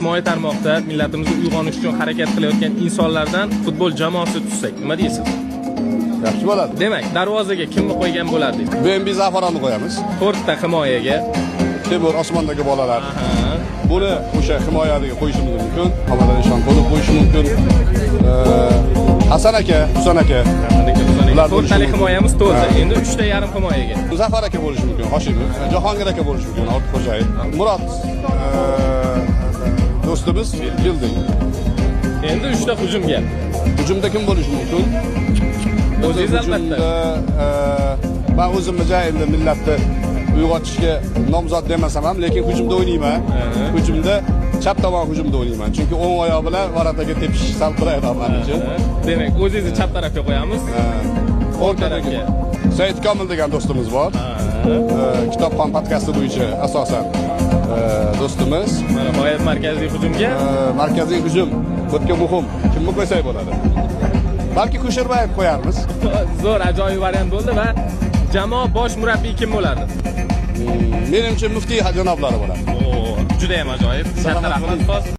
ijtimoiy tarmoqda millatimizni uyg'onish uchun harakat qilayotgan insonlardan futbol jamoasi tuzsak, nima deysiz? Yaxshi bo'ladi. Demak, darvozaga kimni qo'ygan bo'lardik? BMB Zafaronni qo'yamiz. 4 ta himoyaga Temur osmondagi bolalar. Buni o'sha himoyadagi qo'yishimiz mumkin. Hamadan Eshonqulov qo'yishi mumkin. Hasan aka, Husan aka. 4 talik himoyamiz to'g'ri. Endi 3 ta yarim himoyaga. Zafar aka bo'lishi mumkin, Hoshimov. Jahongir aka bo'lishi mumkin, Ortiqxo'jayev. Murod do'stimiz Building. Endi 3 ta hujumga. Hujumda kim bo'lishi mumkin? O'zingiz albatta. Men o'zimcha endi millatni uyg'otishga nomzod demasam ham, lekin hujumda o'ynayman. Hujumda chap tomon hujumda o'ynayman. Chunki o'ng oyoq bilan varataga tepish sal qulay men uchun. Demak, o'zingizni chap tarafga qo'yamiz. O'ng tarafga Said Komil degan do'stimiz bor. Kitobxon podkasti bo'yicha asosan do'stimiz. Mana g'oyat markaziy hujumga. Markaziy hujum o'tga muhim. Kimni qo'ysak bo'ladi? Balki Kusherbayev qo'yarmiz. Zo'r, ajoyib variant bo'ldi va jamoa bosh murabbiy kim bo'lardi? Menimcha Muftiy janoblari bo'ladi. Juda ham ajoyib. Katta rahmat.